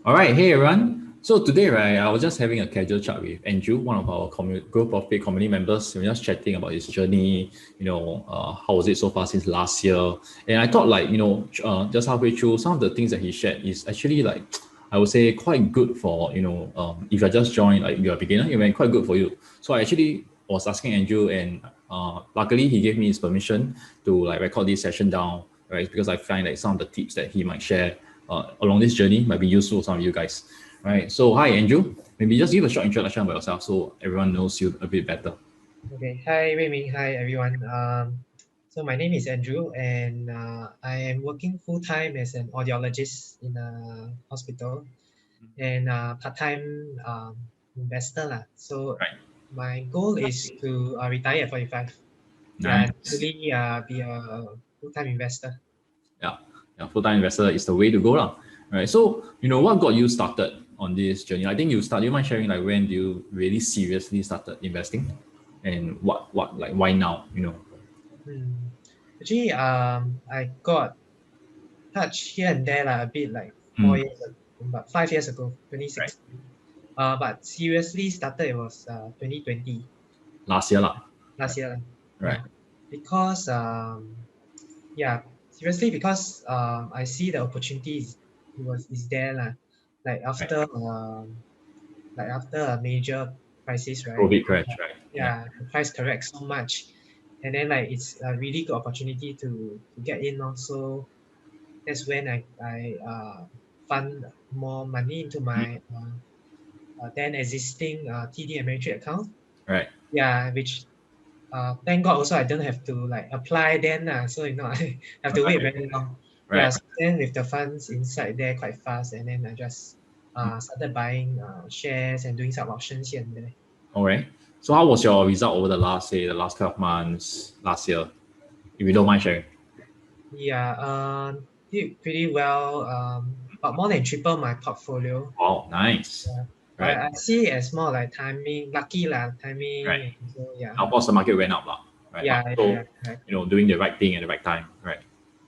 All right, hey everyone. So today, right, I was just having a casual chat with Andrew, one of our group of big community members. We were just chatting about his journey. How was it so far since last year? And I thought, just halfway through, some of the things that he shared is actually like, I would say, quite good for if you just joined, like you're a beginner, it went quite good for you. So I actually was asking Andrew, and luckily he gave me his permission to like record this session down, right? Because I find like some of the tips that he might share along this journey might be useful for some of you guys, right? So hi Andrew, maybe just give a short introduction about yourself so everyone knows you a bit better. Okay, hi Wei Ming, hi everyone. So my name is Andrew, and I am working full time as an audiologist in a hospital, and part-time investor lah. So Right. my goal is to retire at 45. Yeah, and Nice. really be a full-time investor. Yeah, yeah, full-time investor is the way to go lah. Right. So what got you started on this journey? I think you mind sharing like when do you really seriously started investing, and what like why now? Hmm. Actually, I got touched here and there like a bit like Mm, about 5 years ago, right. 2016. But seriously started it was 2020. Last year lah. Last Right. year. Right. Yeah, because yeah, seriously because I see the opportunities is there lah. Like Right. after a major crisis, right? COVID crash. Right. Yeah. Yeah, the price corrects so much, and then like it's a really good opportunity to get in also. That's when I fund more money into Mm, my then existing TD Ameritrade account. right. Yeah, which thank God also I don't have to like apply then so I have to wait Right. very long. Yeah, Right. so then with the funds inside there quite fast, and then I just started buying shares and doing some options here and there. All right. So how was your result over the last 12 months last year? If you don't mind sharing. Yeah, did pretty well. But more than triple my portfolio. Wow, nice. Yeah. Right. I see it as more like timing, lucky lah, Right. timing. And so yeah, Of course, the market went up, lah. Right. But yeah, also, correct, doing the right thing at the right time. Right.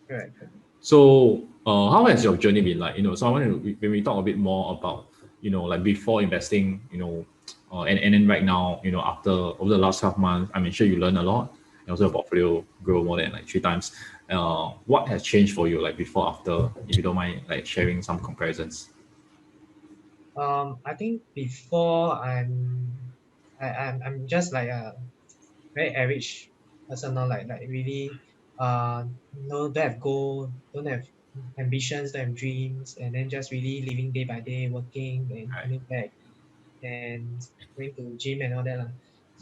correct. So, how has your journey been like? So I want to when we talk a bit more about, like before investing, and then right now, after over the last 12 months, I'm sure you learned a lot, and also your portfolio grow more than like three times. What has changed for you, like before, after? If you don't mind, like sharing some comparisons. I think before I'm just like a very average person, not like really no don't have goal, don't have ambitions, don't have dreams, and then just really living day by day, working and Right. coming back and going to gym and all that lah.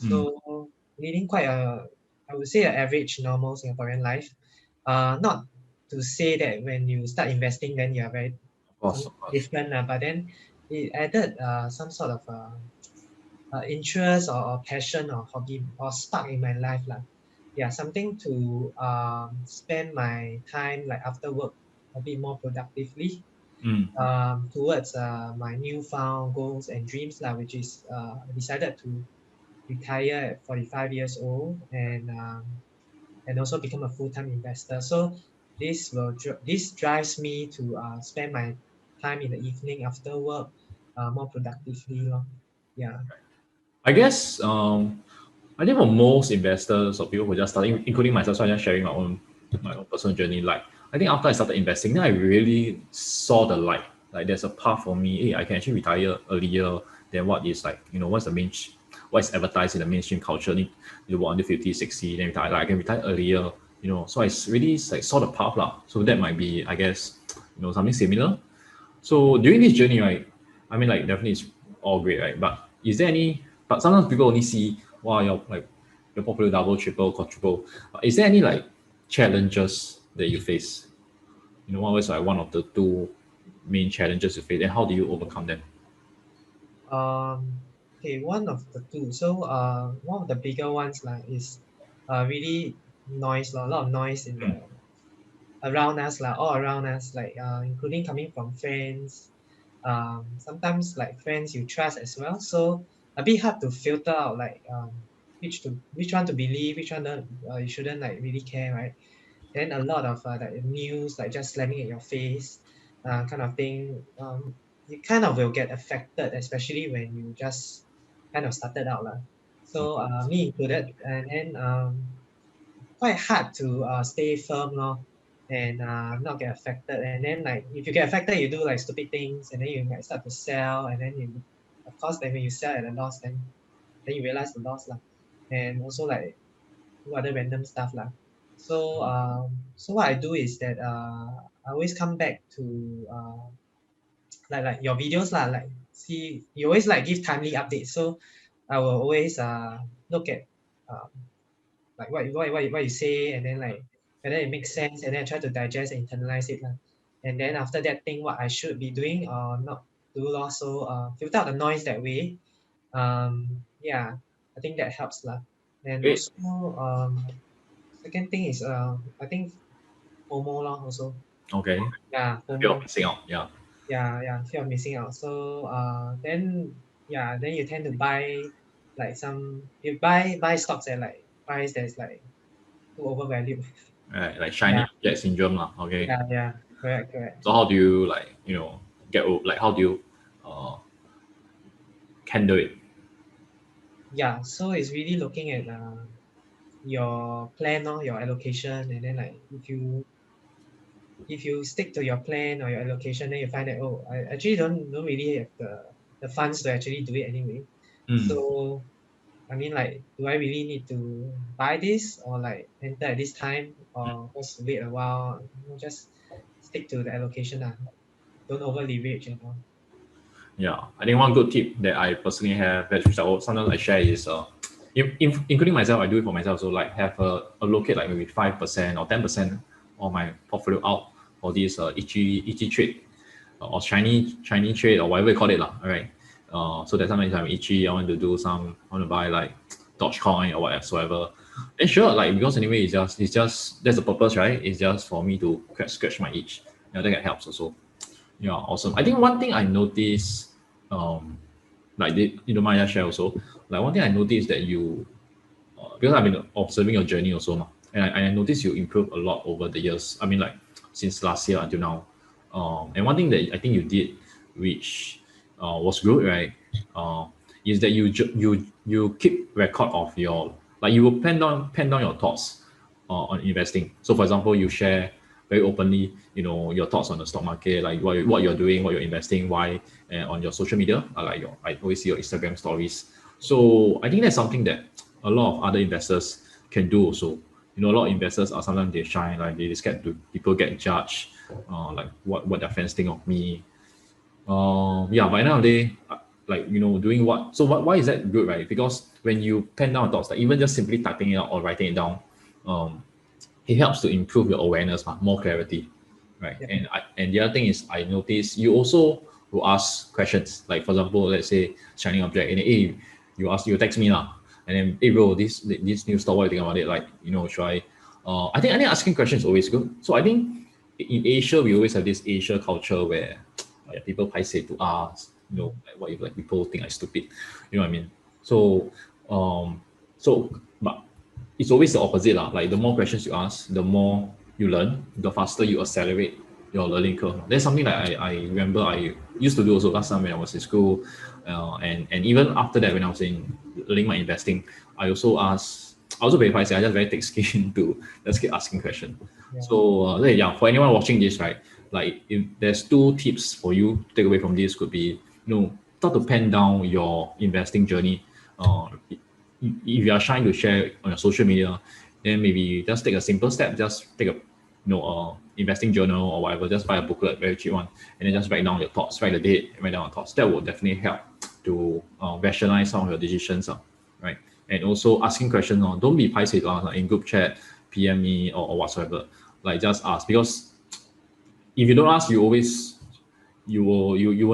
Mm, So leading quite a I would say an average normal Singaporean life. Not to say that when you start investing then you are very of course, something of course. different but then it added some sort of interest or passion or hobby or spark in my life lah. Yeah, something to spend my time like after work a bit more productively Mm, towards my newfound goals and dreams lah, which is I decided to retire at 45 years old and also become a full-time investor. So this drives me to spend my time in the evening after work more productively lor. Yeah. I guess I think for most investors or people who are just starting, including myself, so I'm just sharing my own personal journey. Like I think after I started investing, then I really saw the light. Like there's a path for me. Hey, I can actually retire earlier than what is like, what's advertised in the mainstream culture. Need to work under 50, 60, then retire. Like I can retire earlier, So I really like saw the path lah. So that might be, I guess, something similar. So during this journey, right? I mean, like definitely it's all great, right? But is there any? But sometimes people only see, wow, your portfolio double, triple, quadruple. Is there any like challenges that you face? What was like one of the two main challenges you face, and how do you overcome them? Okay, one of the two. So one of the bigger ones like is really noise, a lot of noise in Mm, the around us, like all around us, like including coming from friends. Sometimes like friends you trust as well. So a bit hard to filter out like which one to believe, which one don't, you shouldn't like really care, right? Then a lot of like news like just slamming at your face, kind of thing. you kind of will get affected, especially when you just kind of started out lah. So me included, and then quite hard to stay firm lor, and not get affected. And then like if you get affected, you do like stupid things, and then you might start to sell, and then you, of course, then when you sell at a loss, then you realize the loss lah, and also like do other random stuff lah. So what I do is that I always come back to like your videos lah, like see you always like give timely updates. So I will always look at uh, like what you say, and then like whether it makes sense, and then I try to digest and internalize it lah. And then after that, think what I should be doing or not do lor. So filter out the noise that way. Yeah, I think that helps lah. And Great. also second thing is I think FOMO lor also. Okay. Yeah, Fear of FOMO. missing out. Yeah. Yeah, fear of missing out. So then yeah, then you tend to buy like some, you buy stocks at like price that's like too overvalued. Right. Like shiny Yeah, object syndrome lah. Okay. yeah, correct. So how do you like like how do you uh handle it? Yeah, so it's really looking at your plan or your allocation, and then like if you stick to your plan or your allocation, then you find that, oh, I actually don't really have the funds to actually do it anyway. Mm. So I mean, like, do I really need to buy this or like enter at this time or just wait a while? Just stick to the allocation. Don't over leverage, you know. Yeah, I think one good tip that I personally have, that which sometimes I share is, including myself, I do it for myself. So like have a allocate like maybe 5% or 10% of my portfolio out for this itchy trade, or shiny trade, or whatever you call it lah. All right. So that sometimes I'm itchy. I want to do some. I want to buy like Dogecoin or whatsoever. And sure, like because anyway, it's just that's the purpose, right? It's just for me to scratch my itch. I think it helps also. Yeah, awesome. I think one thing I noticed, like you know, Maya share also, like one thing I noticed that you, because I've been observing your journey also, and I noticed you improve a lot over the years. I mean, like since last year until now. And one thing that I think you did, which was good, right, is that you keep record of your, like you will pen down your thoughts on investing. So, for example, you share very openly, your thoughts on the stock market, like what you're doing, what you're investing, why, and on your social media, like I always see your Instagram stories. So I think that's something that a lot of other investors can do also. A lot of investors are sometimes they shy, like they scared to people get judged, like what their friends think of me. Yeah, by now they like doing what? So why is that good, right? Because when you pen down thoughts, like even just simply typing it out or writing it down, um, it helps to improve your awareness, more clarity, right? Yeah. And the other thing is I notice you also will ask questions. Like for example, let's say shining object, and hey, you text me now, and then hey bro, this new stock, what do you think about it? Like should I? I think asking questions is always good. So I think in Asia we always have this Asia culture where people say to ask, like what if like people think I'm stupid, you know what I mean? So but it's always the opposite lah. Like the more questions you ask, the more you learn, the faster you accelerate your learning curve. That's something that I remember I used to do also last time when I was in school, and even after that when I was in learning my investing, I also very pricey. I just very thick skin to just keep asking questions. Yeah. So yeah, for anyone watching this, right, like if there's two tips for you to take away from this could be, start to pen down your investing journey. If you are trying to share on your social media, then maybe just take a simple step. Just take a investing journal or whatever. Just buy a booklet, very cheap one, and then just write down your thoughts, write the date, write down your thoughts. That will definitely help to rationalize some of your decisions, right? And also asking questions. Don't be paiseh to ask, like in group chat, PM me or whatsoever. Like just ask, because if you don't ask, you will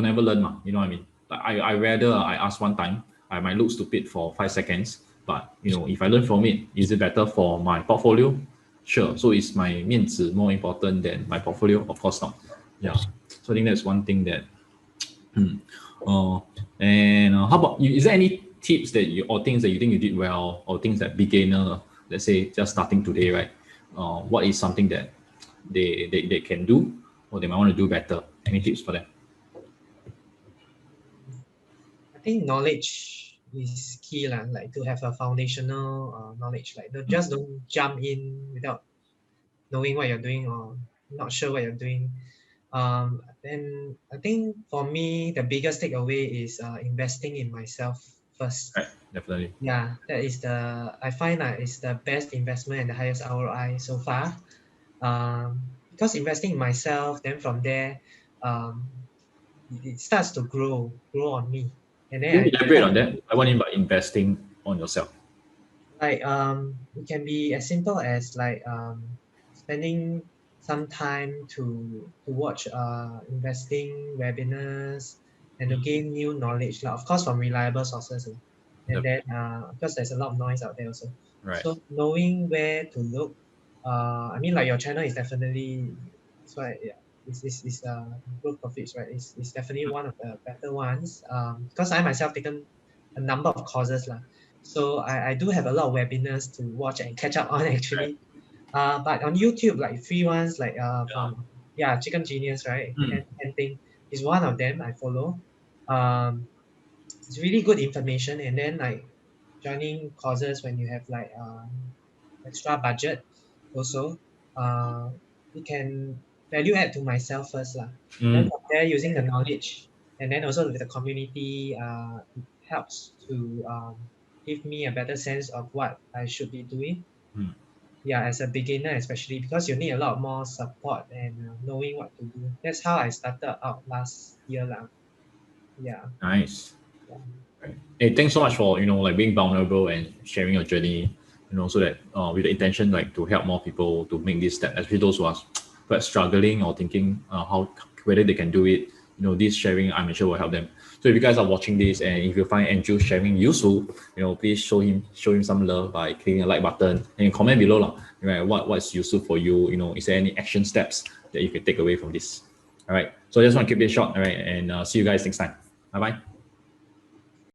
never learn, you know what I mean? Like I rather I ask one time, I might look stupid for 5 seconds, but if I learn from it, is it better for my portfolio? Sure. So is my 面子 more important than my portfolio? Of course not. Yeah. So I think that's one thing that. And how about you? Is there any tips that you, or things that you think you did well, or things that beginner, let's say just starting today, right? What is something that they can do, or they might want to do better? Any tips for them? think knowledge is key lah, like to have a foundational knowledge. Like just don't jump in without knowing what you're doing or not sure what you're doing. And I think for me, the biggest takeaway is investing in myself first. Right, definitely. Yeah, that is I find that is the best investment and the highest ROI so far. Because investing in myself, then from there, um, it starts to grow on me. And then Can you I elaborate on that? I want you by investing on yourself. like it can be as simple as like spending some time to watch investing webinars and to gain new knowledge lah. Of course from reliable sources lah. And then because there's a lot of noise out there also, Right. so knowing where to look, I mean like your channel is definitely, that's why yeah, is growth profits, right? It's definitely one of the better ones, because I myself taken a number of courses lah. So I do have a lot of webinars to watch and catch up on Right. actually. But on YouTube, like free ones, like Yeah. from yeah, Chicken Genius, right? Mm. And thing is one of them I follow. Um, it's really good information. And then like joining courses when you have like extra budget, also, uh, it can value add to myself first lah. Then Mm. from there, using the knowledge, and then also with the community, it helps to give me a better sense of what I should be doing. Mm. Yeah, as a beginner, especially because you need a lot more support and knowing what to do. That's how I started out last year lah. Yeah, Nice. yeah, Right. Hey, thanks so much for like being vulnerable and sharing your journey. So that with the intention like to help more people to make this step, especially those who are perhaps struggling or thinking how whether they can do it. This sharing I'm sure will help them. So if you guys are watching this and if you find Andrew sharing useful, please show him some love by clicking a like button and comment below, right? What's useful for you? Is there any action steps that you can take away from this? All right. So I just want to keep this short. All right, and see you guys next time. Bye bye.